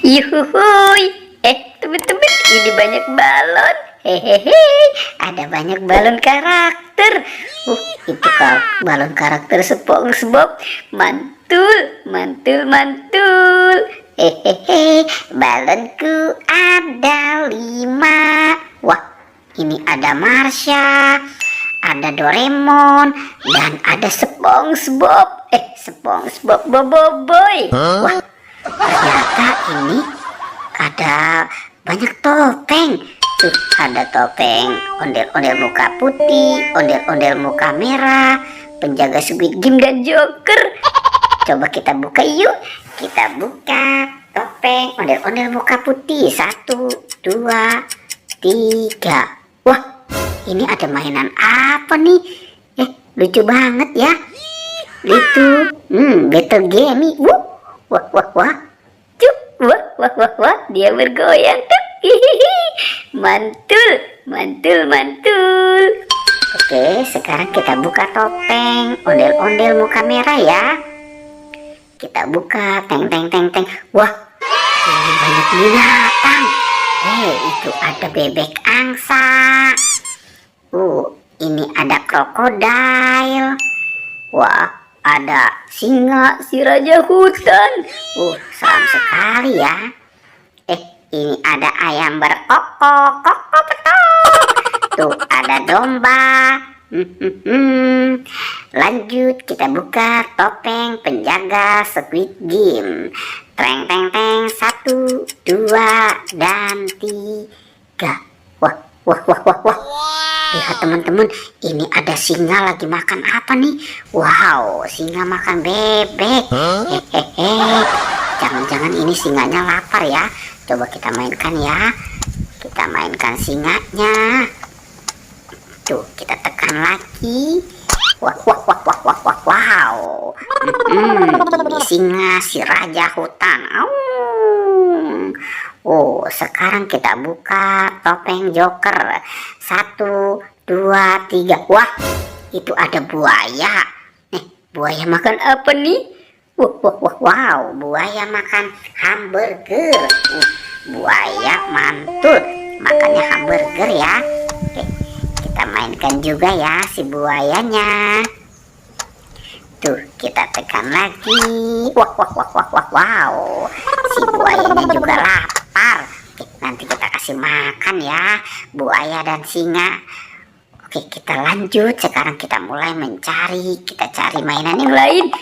Yuhuhuy. Teman-teman, ini banyak balon. Hehehe, ada banyak balon karakter. Itu balon karakter SpongeBob. Mantul, mantul, mantul. Hehehe, balonku ada 5. Wah, ini ada Marsha, ada Doraemon, dan ada SpongeBob. SpongeBob Boboiboy. Wah, ternyata ini ada banyak topeng. Tuh, ada topeng ondel-ondel muka putih, ondel-ondel muka merah, penjaga Squid Game dan Joker. Coba kita buka yuk. Kita buka topeng ondel-ondel muka putih. 1, 2, 3. Wah, ini ada mainan apa nih? Lucu banget ya. Itu battle game. Wah, wah, wah. Wah, wah, wah, wah, dia bergoyang tuh. Mantul, mantul, mantul. Oke, sekarang kita buka topeng ondel-ondel muka merah ya. Kita buka, teng, teng, teng, teng. Wah, ini banyak binatang. Itu ada bebek angsa. Ini ada krokodil. Wah, ada singa, si raja hutan. Seram sekali ya. Ini ada ayam berkokok, kokok petok. Tuh, ada domba. Lanjut, kita buka topeng penjaga Squid Game. Teng, teng, teng. 1, 2, dan 3. Wah, wah, wah, wah, wah. Lihat teman-teman, ini ada singa lagi makan apa nih? Wow, singa makan bebek. Jangan-jangan ini singanya lapar ya. Coba kita mainkan ya. Kita mainkan singanya. Tuh, kita tekan lagi. Wah, wah, wah, wah, wah, wah, wow. Ini singa si raja hutan. Sekarang kita buka topeng Joker. 1, 2, 3. Wah, itu ada buaya. Buaya makan apa nih? Wah, wah, wah, wow, buaya makan hamburger. Buaya mantul, makannya hamburger ya. Oke, kita mainkan juga ya si buayanya. Tuh, kita tekan lagi. Wah, wah, wah, wah, wah, wow, si buayanya juga lapar. Oke, nanti kita kasih makan ya buaya dan singa. Oke, kita lanjut. Sekarang kita mulai mencari. Kita cari mainan yang lain.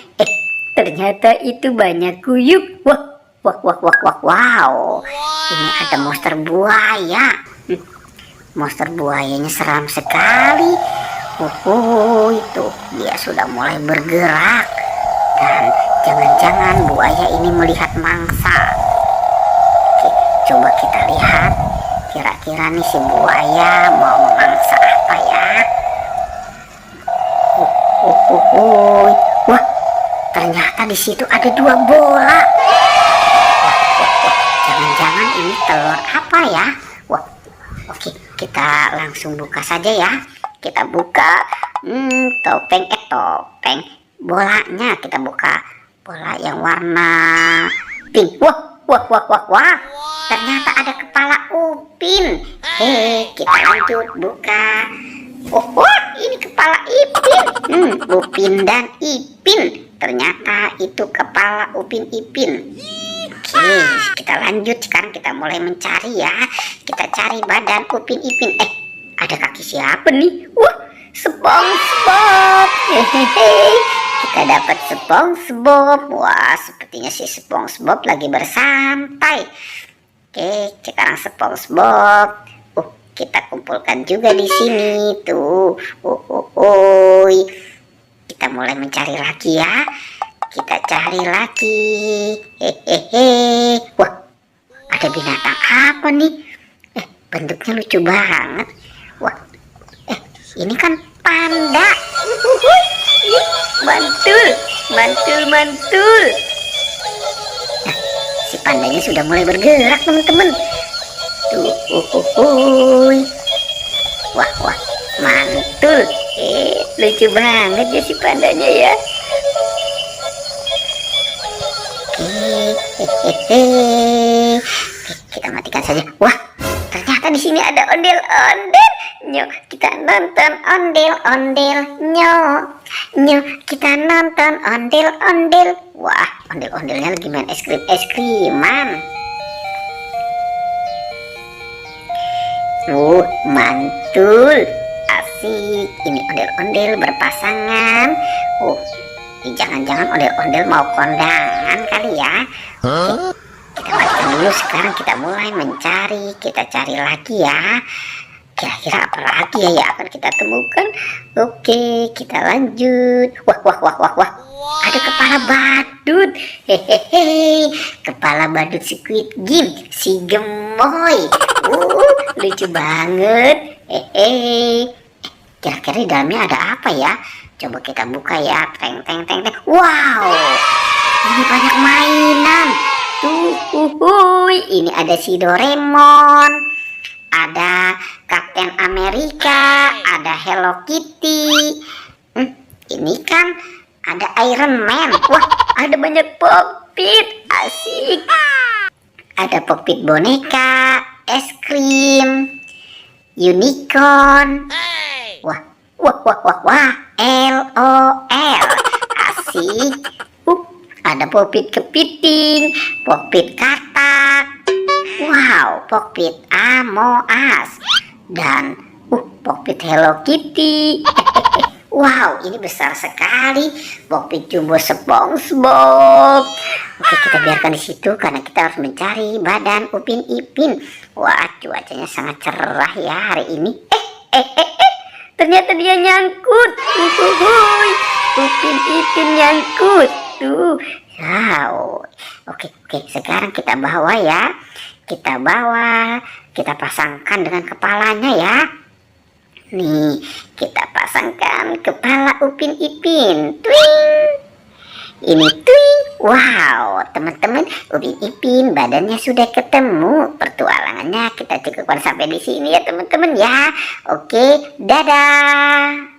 Ternyata itu banyak kuyuk. Wah, wah, wah, wah, wah, wow. Ini ada monster buaya. Monster buayanya seram sekali. Itu dia sudah mulai bergerak. Dan jangan-jangan buaya ini melihat mangsa. Oke, coba kita lihat. Kira-kira nih si buaya mau memangsa apa ya? Wah, ternyata di situ ada 2 bola. Jangan-jangan ini telur apa ya? Wah, oke, kita langsung buka saja ya. Kita buka topeng bolanya. Kita buka bola yang warna pink. Wah, wah, wah, wah, wah. Ternyata ada kepala upin. Kita lanjut buka. Wah, ini kepala Ipin. Upin dan Ipin. Ternyata itu kepala Upin Ipin. Oke, kita lanjut. Sekarang kita mulai mencari ya. Kita cari badan Upin Ipin. Ada kaki siapa nih? Wah, SpongeBob. Kita dapat SpongeBob. Wah, sepertinya si SpongeBob lagi bersantai. Oke, sekarang SpongeBob. Kita kumpulkan juga di sini tuh. Kita mulai mencari lagi ya. Kita cari lagi. Wah, ada binatang apa nih? Bentuknya lucu banget. Wah, ini kan panda. Mantul, mantul, mantul. Nah, si pandanya sudah mulai bergerak teman-teman. Wah, wah, mantul. Lucu banget ya si pandanya ya. saja. Wah, ternyata di sini ada ondel-ondel. Nyok, kita nonton ondel-ondel. Nyok, kita nonton ondel-ondel. Wah, ondel-ondelnya lagi main es krim-es-kriman. Mantul, asik. Ini ondel-ondel berpasangan. Jangan-jangan ondel-ondel mau kondangan kali ya. Oke, kita baca dulu. Sekarang kita mulai mencari. Kita cari lagi ya. Kira-kira apa lagi ya yang akan kita temukan? Oke, kita lanjut. Wah. Ada kepala badut. Hehehe. Kepala badut Squid Game, si gemoy. Lucu banget. Kira-kira di dalamnya ada apa ya? Coba kita buka ya. Teng. Wow, ini banyak mainan. Ini ada si Doraemon, ada Kapten Amerika, ada Hello Kitty. Ini kan ada Iron Man. Wah, ada banyak Pop-It. Asik. Ada Pop-It boneka, es krim, unicorn. Wah, LOL. Asik. Ada Pop-It kepiting, Pop-It katak. Wow, Pop-It Amoas. Dan Pop-It Hello Kitty. Wow, ini besar sekali. Pop-It jumbo SpongeBob. Oke, kita biarkan di situ karena kita harus mencari badan Upin Ipin. Wah, cuacanya sangat cerah ya hari ini. Ternyata dia nyangkut. Upin Ipin nyangkut. Wow. Oke, sekarang kita bawa ya. Kita pasangkan dengan kepalanya ya. Nih, kita pasangkan kepala Upin Ipin. Twing. Ini twing. Wow, teman-teman, Upin Ipin badannya sudah ketemu. Pertualangannya kita cukupkan sampai di sini ya teman-teman ya. Oke, dadah.